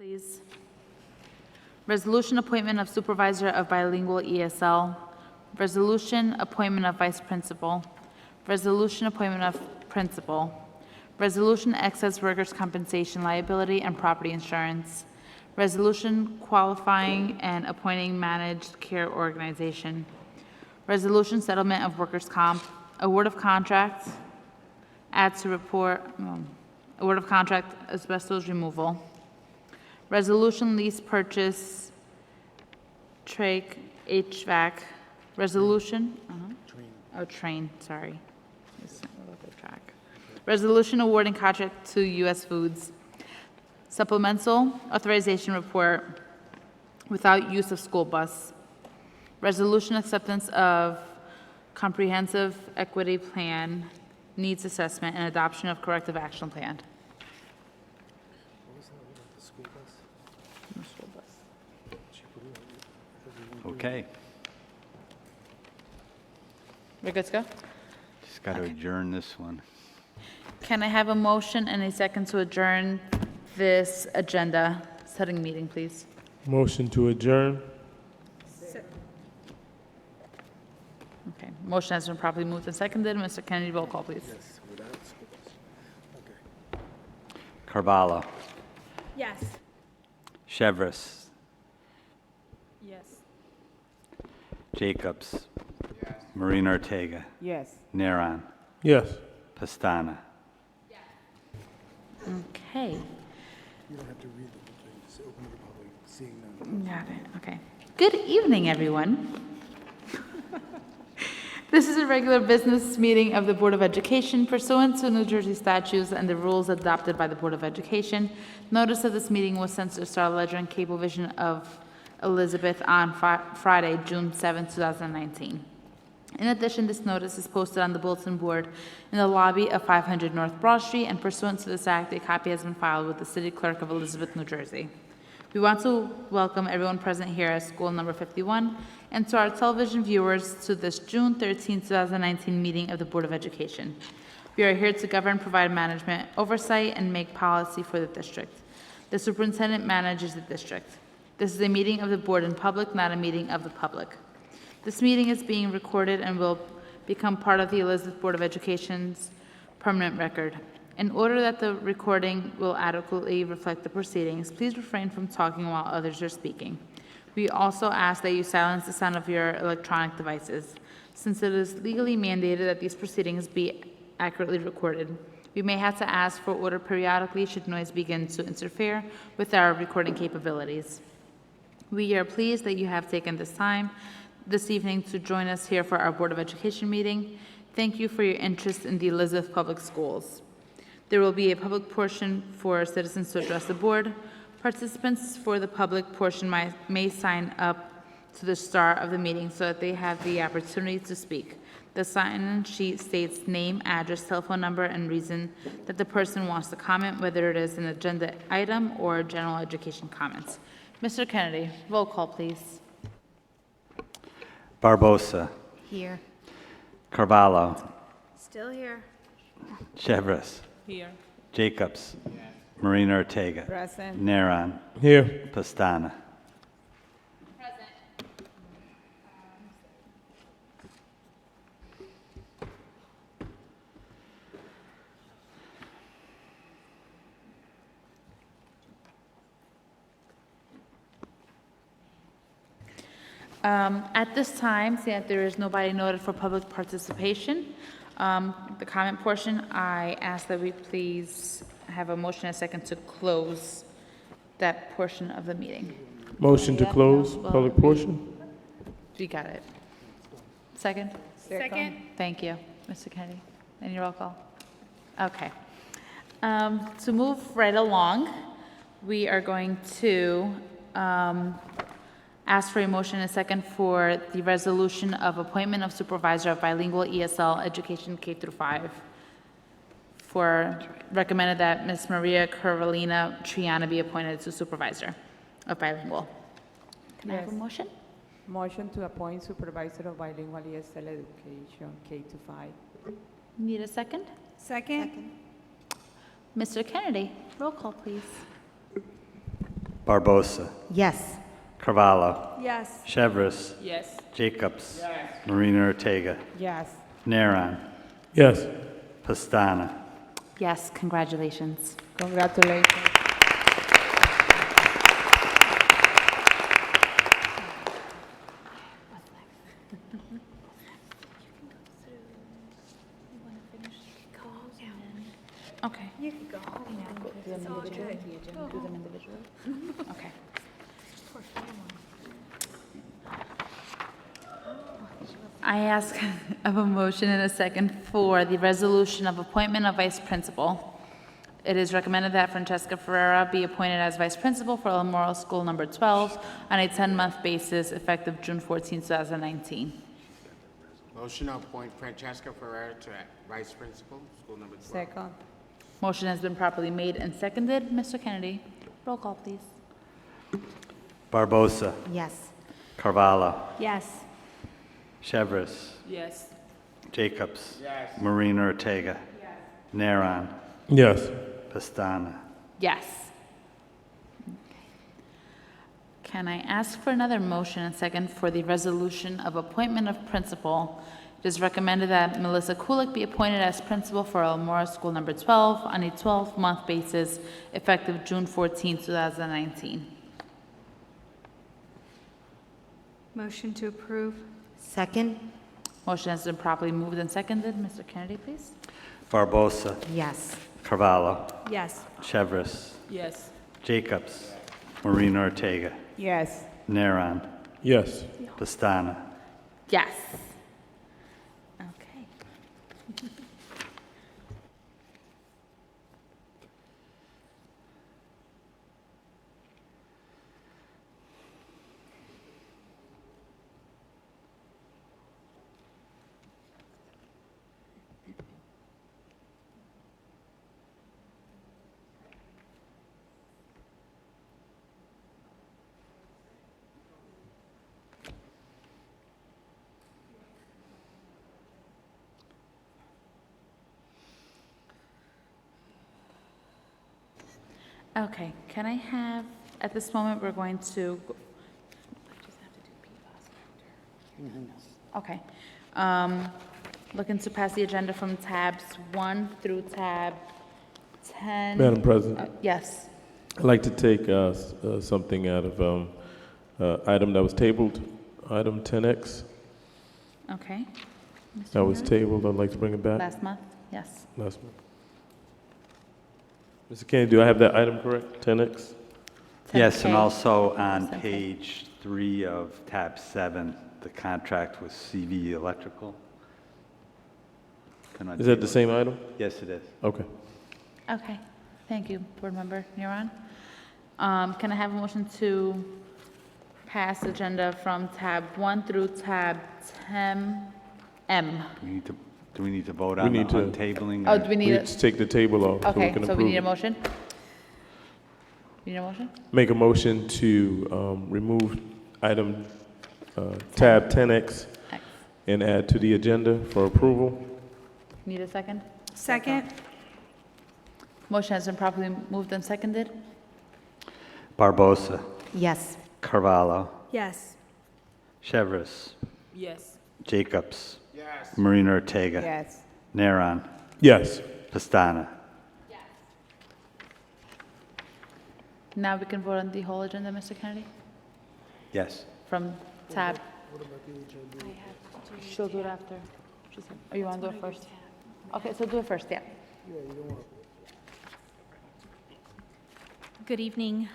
Please. Resolution appointment of supervisor of bilingual ESL. Resolution appointment of vice principal. Resolution appointment of principal. Resolution excess workers' compensation liability and property insurance. Resolution qualifying and appointing managed care organization. Resolution settlement of workers' comp. Award of contract. Add to report. Award of contract asbestos removal. Resolution lease purchase, Trach HVAC. Resolution, train, sorry. It's not about the track. Resolution awarding contract to U.S. Foods. Supplemental authorization report without use of school bus. Resolution acceptance of comprehensive equity plan, needs assessment, and adoption of corrective action plan. Okay, We're good to go? just got to adjourn this one. Can I have a motion and a second to adjourn this agenda setting meeting, please? Motion to adjourn. Okay, motion has been properly moved and seconded. Mr. Kennedy, roll call, please. Carvalho, Yes. Chevres, Yes. Jacobs, Marina Ortega, Yes. Neron, Yes. Pastana. Okay. You don't have to read the whole thing, just open to the public, seeing none. Got it, okay. Good evening, everyone. This is a regular business meeting of the Board of Education pursuant to New Jersey statutes and the rules adopted by the Board of Education. Notice of this meeting was sent to Star Ledger and Cablevision of Elizabeth on Friday, June 7, 2019. In addition, this notice is posted on the bulletin board in the lobby of 500 North Broad Street, and pursuant to this act, a copy has been filed with the City Clerk of Elizabeth, New Jersey. We want to welcome everyone present here at School Number 51 and to our television viewers to this June 13, 2019 meeting of the Board of Education. We are here to govern, provide management oversight, and make policy for the district. The superintendent manages the district. This is a meeting of the board in public, not a meeting of the public. This meeting is being recorded and will become part of the Elizabeth Board of Education's permanent record. In order that the recording will adequately reflect the proceedings, please refrain from talking while others are speaking. We also ask that you silence the sound of your electronic devices, since it is legally mandated that these proceedings be accurately recorded. We may have to ask for order periodically should noise begin to interfere with our recording capabilities. We are pleased that you have taken this time this evening to join us here for our Board of Education meeting. Thank you for your interest in the Elizabeth Public Schools. There will be a public portion for citizens to address the board. Participants for the public portion may sign up to the start of the meeting so that they have the opportunity to speak. The sign-in sheet states name, address, telephone number, and reason that the person wants to comment, whether it is an agenda item or general education comments. Mr. Kennedy, roll call, please. Barbosa, Here. Carvalho, Still here. Chevres, Here. Jacobs, Marina Ortega, Present. Neron, Here. Pastana. At this time, seeing that there is nobody noted for public participation, the comment portion, I ask that we please have a motion and a second to close that portion of the meeting. Motion to close public portion. You got it. Second? Second. Thank you, Mr. Kennedy. Any roll call? Okay. To move right along, we are going to ask for a motion and a second for the resolution of appointment of supervisor of bilingual ESL education K through 5. For recommended that Ms. Maria Carolina Triana be appointed to supervisor of bilingual. Can I have a Yes. motion? Motion to appoint supervisor of bilingual ESL education, K to 5. Need a second? Second. Mr. Kennedy, roll call, please. Barbosa. Yes. Carvalho. Yes. Chevres. Yes. Jacobs. Marina Ortega. Yes. Neron. Yes. Pastana. Yes, congratulations. Congratulations. Okay. You can go home now. Do them individually? Do them individually? Okay. I ask of a motion and a second for the resolution of appointment of vice principal. It is recommended that Francesca Ferrera be appointed as vice principal for El Moro School Number 12 on a 10-month basis effective June 14, 2019. Motion to appoint Francesca Ferrer to Vice Principal, School Number 12. Second. Motion has been properly made and seconded. Mr. Kennedy, roll call, please. Barbosa. Yes. Carvalho. Yes. Chevres. Yes. Yes. Jacobs. Marina Ortega. Neron. Yes. Pastana. Yes. Can I ask for another motion and second for the resolution of appointment of principal? It is recommended that Melissa Kulik be appointed as principal for El Moro School Number 12 on a 12-month basis effective June 14, 2019. Motion to approve. Second? Motion has been properly moved and seconded. Mr. Kennedy, please. Barbosa. Yes. Carvalho. Yes. Chevres. Yes. Jacobs. Marina Ortega. Yes. Neron. Yes. Pastana. Yes. Okay. Okay, can I have, at this moment, we're going to. Okay. Looking to pass the agenda from tabs 1 through tab 10. Madam President, Yes. I'd like to take something out of item that was tabled, item 10X. Okay. Mr. That was Moore? tabled. I'd like to bring it back. Last month, yes. Last one. Mr. Kennedy, do I have that item correct? 10X? Yes, and 10K. also on 10K. page 3 of tab 7, the contract with CV Electrical. Can I Is that table the it? same item? Yes, it is. Okay. Okay, thank you, Board Member Neron. Can I have a motion to pass agenda from tab 1 through tab 10M? Do we need to vote We on the need to- untabling? Oh, or- do we We need need a, to take the table off so we okay, can so we need a approve it. motion? You need a motion? Make a motion to remove item tab 10X X. and add to the agenda for approval. Need a second? Second. Motion has been properly moved and seconded. Barbosa. Yes. Carvalho. Yes. Chevres. Yes. Jacobs. Yes. Marina Ortega. Yes. Neron. Yes. Pastana. Now we can vote on the whole agenda, Mr. Kennedy? Yes. From tab. She'll do it after. She said, oh, you want to do it first? Okay, so do it first, yeah. Good evening.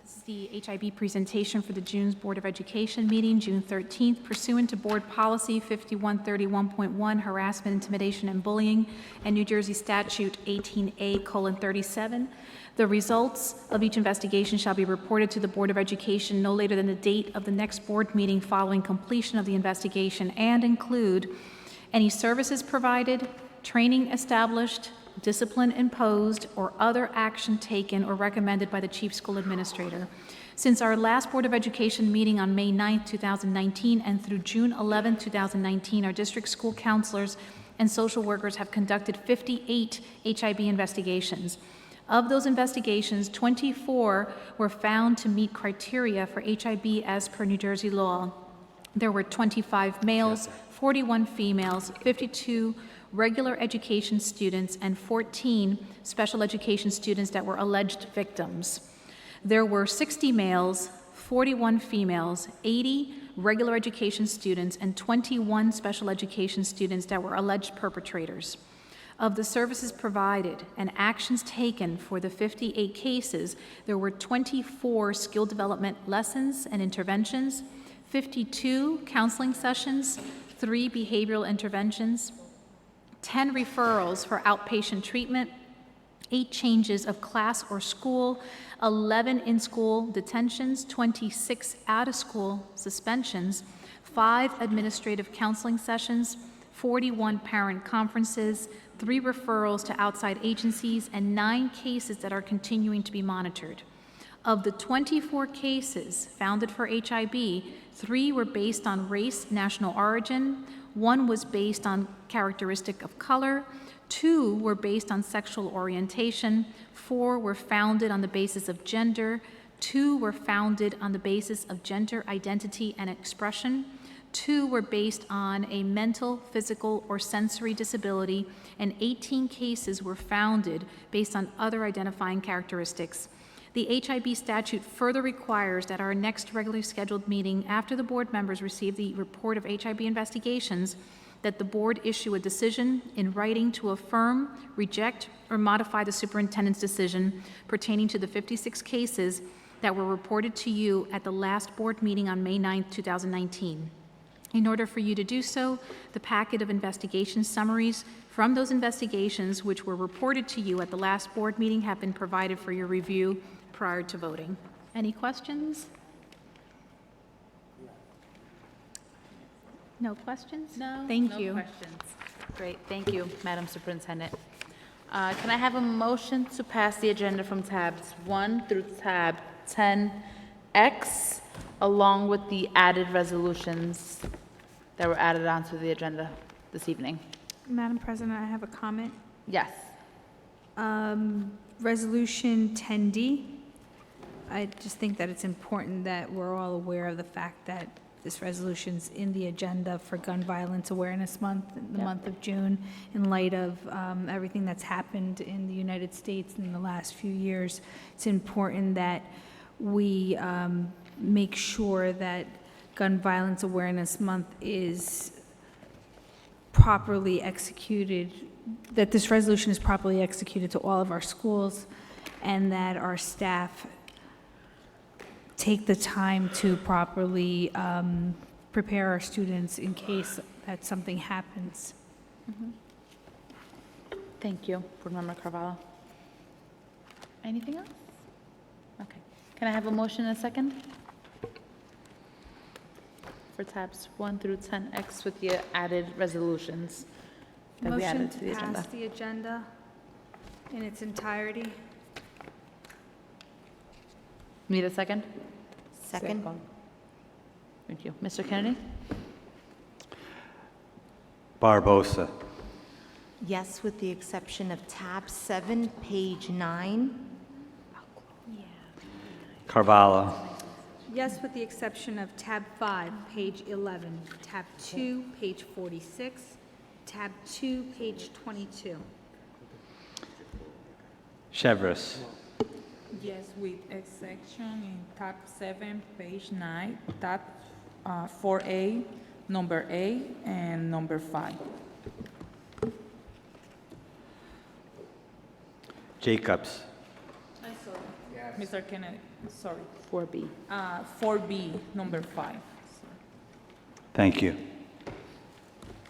This is the HIB presentation for the June's Board of Education meeting, June 13th, pursuant to Board Policy 5131.1, harassment, intimidation, and bullying, and New Jersey Statute 18A:37. The results of each investigation shall be reported to the Board of Education no later than the date of the next board meeting following completion of the investigation, and include any services provided, training established, discipline imposed, or other action taken or recommended by the Chief School Administrator. Since our last Board of Education meeting on May 9, 2019, and through June 11, 2019, our district school counselors and social workers have conducted 58 HIB investigations. Of those investigations, 24 were found to meet criteria for HIB as per New Jersey law. There were 25 males, 41 females, 52 regular education students, and 14 special education students that were alleged victims. There were 60 males, 41 females, 80 regular education students, and 21 special education students that were alleged perpetrators. Of the services provided and actions taken for the 58 cases, there were 24 skill development lessons and interventions, 52 counseling sessions, 3 behavioral interventions, 10 referrals for outpatient treatment, 8 changes of class or school, 11 in-school detentions, 26 out-of-school suspensions, 5 administrative counseling sessions, 41 parent conferences, 3 referrals to outside agencies, and 9 cases that are continuing to be monitored. Of the 24 cases founded for HIB, 3 were based on race, national origin, 1 was based on characteristic of color, 2 were based on sexual orientation, 4 were founded on the basis of gender, 2 were founded on the basis of gender identity and expression, 2 were based on a mental, physical, or sensory disability, and 18 cases were founded based on other identifying characteristics. The HIB statute further requires that our next regularly scheduled meeting, after the board members receive the report of HIB investigations, that the board issue a decision in writing to affirm, reject, or modify the superintendent's decision pertaining to the 56 cases that were reported to you at the last board meeting on May 9, 2019. In order for you to do so, the packet of investigation summaries from those investigations which were reported to you at the last board meeting have been provided for your review prior to voting. Any questions? No questions? No? Thank No you. questions. Great, thank you, Madam Superintendent. Can I have a motion to pass the agenda from tabs 1 through tab 10X, along with the added resolutions that were added onto the agenda this evening? Madam President, I have a comment. Yes. Resolution 10D, I just think that it's important that we're all aware of the fact that this resolution's in the agenda for Gun Violence Awareness Month, the month of June, in light of everything that's happened in the United States in the last few years. It's important that we make sure that Gun Violence Awareness Month is properly executed, that this resolution is properly executed to all of our schools, and that our staff take the time to properly prepare our students in case that something happens. Thank you, Board Member Carvalho. Anything else? Okay. Can I have a motion and a second? For tabs 1 through 10X with the added resolutions that we added to the Motion to agenda. pass the agenda in its entirety. Need a second? Second. Thank you. Mr. Kennedy? Barbosa. Yes, with the exception of tab 7, page 9. Carvalho. Yes, with the exception of tab 5, page 11, tab 2, page 46, tab 2, page 22. Chevres. Yes, with exception in tab 7, page 9, tab 4A, number A, and number 5. Jacobs. Mr. Kennedy, sorry. 4B. 4B, number 5. Thank you.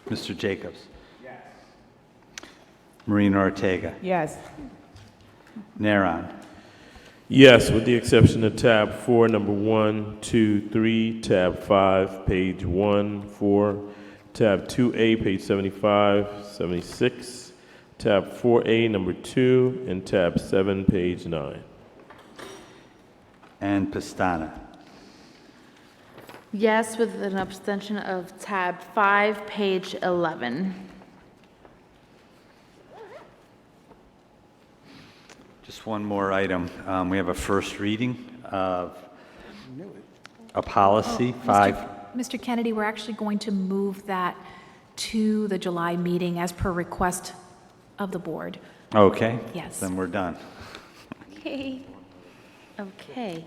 Mr. Jacobs. Yes. Marina Ortega. Yes. Naron. Yes, with the exception of tab 4, number 1, 2, 3, tab 5, page 1, 4, tab 2A, page 75, 76, tab 4A, number 2, and tab 7, page 9. And Pastana. Yes, with an abstention of tab 5, page 11. Just one more item. We have a first reading of a policy, Mr. Kennedy, we're actually going to move that to the July meeting as per request of the board. Okay. Yes. Then we're done. Okay. Okay.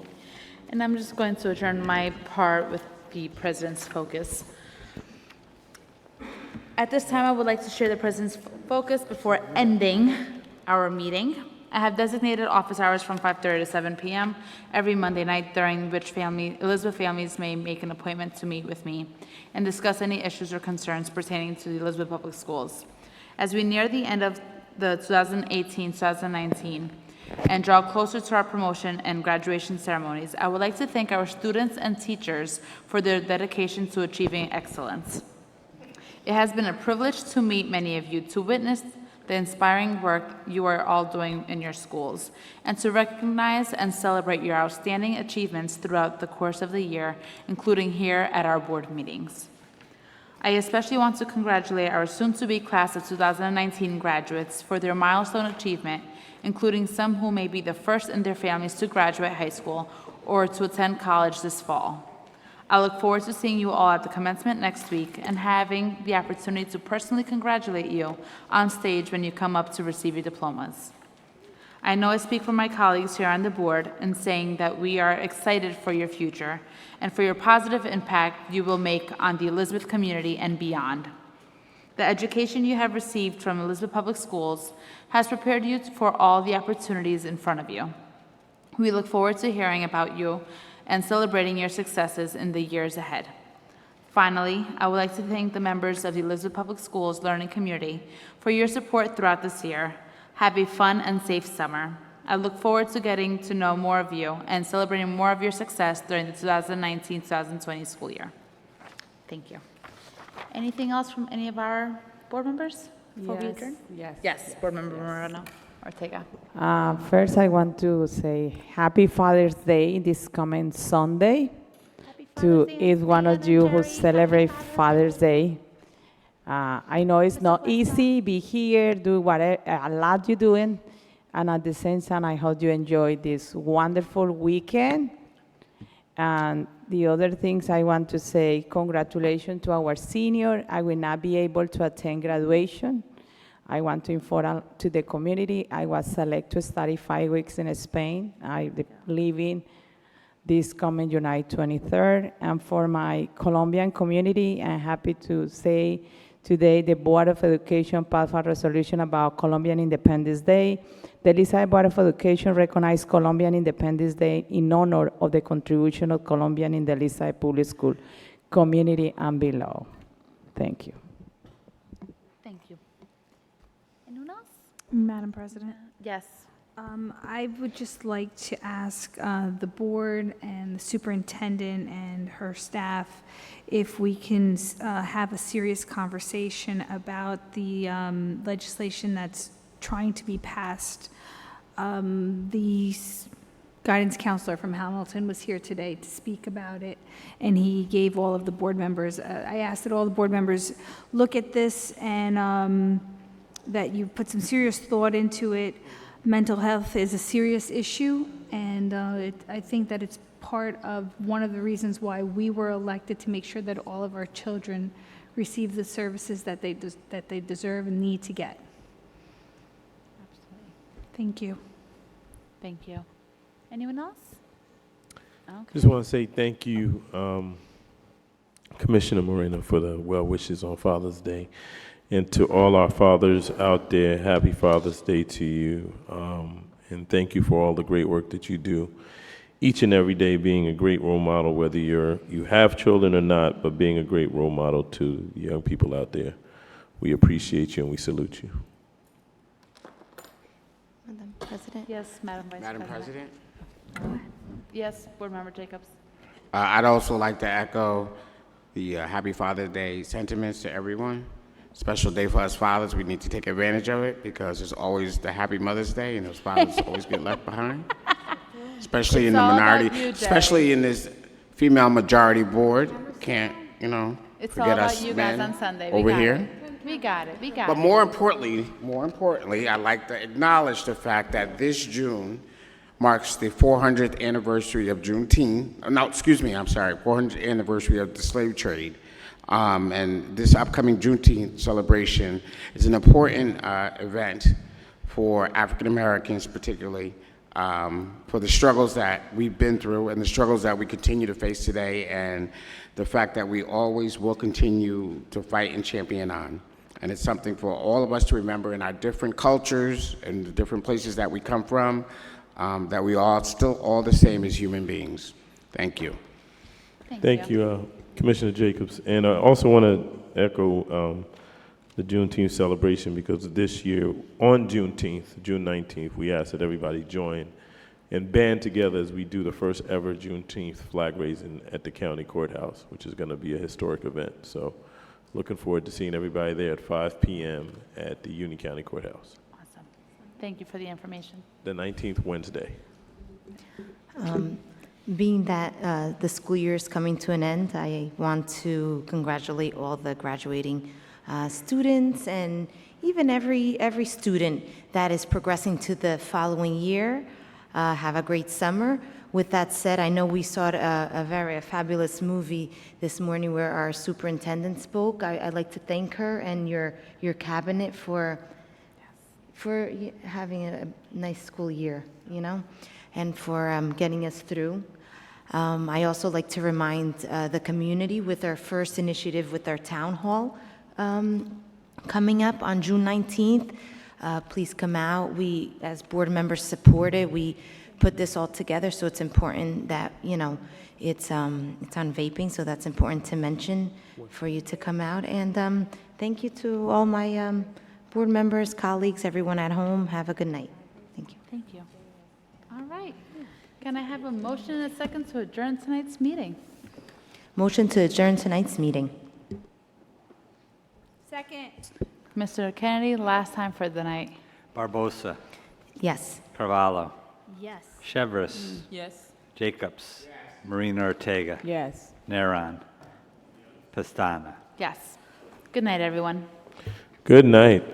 And I'm just going to adjourn my part with the president's focus. At this time, I would like to share the president's focus before ending our meeting. I have designated office hours from 5:30 to 7 p.m. every Monday night, during which Elizabeth families may make an appointment to meet with me and discuss any issues or concerns pertaining to the Elizabeth Public Schools. As we near the end of the 2018-2019 and draw closer to our promotion and graduation ceremonies, I would like to thank our students and teachers for their dedication to achieving excellence. It has been a privilege to meet many of you, to witness the inspiring work you are all doing in your schools, and to recognize and celebrate your outstanding achievements throughout the course of the year, including here at our board meetings. I especially want to congratulate our soon-to-be class of 2019 graduates for their milestone achievement, including some who may be the first in their families to graduate high school or to attend college this fall. I look forward to seeing you all at the commencement next week and having the opportunity to personally congratulate you on stage when you come up to receive your diplomas. I know I speak for my colleagues here on the board in saying that we are excited for your future and for your positive impact you will make on the Elizabeth community and beyond. The education you have received from Elizabeth Public Schools has prepared you for all the opportunities in front of you. We look forward to hearing about you and celebrating your successes in the years ahead. Finally, I would like to thank the members of the Elizabeth Public Schools learning community for your support throughout this year. Have a fun and safe summer. I look forward to getting to know more of you and celebrating more of your success during the 2019-2020 school year. Thank you. Anything else from any of our board members before we adjourn? Yes, Board Member Moreno Ortega. First, I want to say Happy Father's Day this coming Sunday to each one of you who celebrate Father's Day. I know it's not easy, be here, do whatever, a lot you're doing, and at the same time, I hope you enjoy this wonderful weekend. And the other things I want to say, congratulations to our senior. I will not be able to attend graduation. I want to inform to the community, I was selected to study 5 weeks in Spain. I live in this coming July 23rd. And for my Colombian community, I'm happy to say today the Board of Education passed a resolution about Colombian Independence Day. The Elizabeth Board of Education recognized Colombian Independence Day in honor of the contribution of Colombian in the Elizabeth Public School community and below. Thank you. Thank you. Anyone else? Madam President? Yes. I would just like to ask the board and the superintendent and her staff if we can have a serious conversation about the legislation that's trying to be passed. The guidance counselor from Hamilton was here today to speak about it, and he gave all of the board members, I asked that all the board members look at this and that you put some serious thought into it. Mental health is a serious issue, and I think that it's part of one of the reasons why we were elected, to make sure that all of our children receive the services that they deserve and need to get. Absolutely. Thank you. Thank you. Anyone else? Okay. Just want to say thank you, Commissioner Moreno, for the well wishes on Father's Day. And to all our fathers out there, happy Father's Day to you. And thank you for all the great work that you do each and every day, being a great role model, whether you have children or not, but being a great role model to young people out there. We appreciate you and we salute you. Madam President? Yes, Madam Vice Madam President. President? Yes, Board Member Jacobs. I'd also like to echo the Happy Father's Day sentiments to everyone. Special day for us fathers. We need to take advantage of it because it's always the Happy Mother's Day, and those fathers always get left behind. Especially in the all about minority, you, Jay. especially in this female majority board. Can't, It's forget all about us you guys men on Sunday. We over got here. it. We got it, we got But it. more importantly, I'd like to acknowledge the fact that this June marks the 400th anniversary of Juneteenth. No, excuse me, I'm sorry, 400th anniversary of the slave trade. And this upcoming Juneteenth celebration is an important event for African Americans, particularly for the struggles that we've been through and the struggles that we continue to face today, and the fact that we always will continue to fight and champion on. And it's something for all of us to remember in our different cultures and the different places that we come from, that we are still all the same as human beings. Thank you. Thank you, Commissioner Jacobs. And I also want to echo the Juneteenth celebration, because this year, on Juneteenth, June 19th, we ask that everybody join and band together as we do the first ever Juneteenth flag raising at the county courthouse, which is going to be a historic event. So looking forward to seeing everybody there at 5 p.m. at the Union County Courthouse, Awesome. Thank you for the information. the 19th Wednesday. Being that the school year is coming to an end, I want to congratulate all the graduating students and even every student that is progressing to the following year. Have a great summer. With that said, I know we saw a fabulous movie this morning where our superintendent spoke. I'd like to thank her and your cabinet for having a nice school year, and for getting us through. I also like to remind the community with our first initiative with our town hall coming up on June 19th. Please come out. We, as board members, support it. We put this all together, so it's important that, it's on vaping, so that's important to mention for you to come out. And thank you to all my board members, colleagues, everyone at home. Have a good night. Thank you. Thank you. All right. Can I have a motion and a second to adjourn tonight's meeting? Motion to adjourn tonight's meeting. Second. Mr. Kennedy, last time for the night. Barbosa, Yes. Carvalho, Yes. Chevres, Yes. Jacobs, Marina Ortega, Yes. Neron, Pestana. Yes. Good night, everyone. Good night.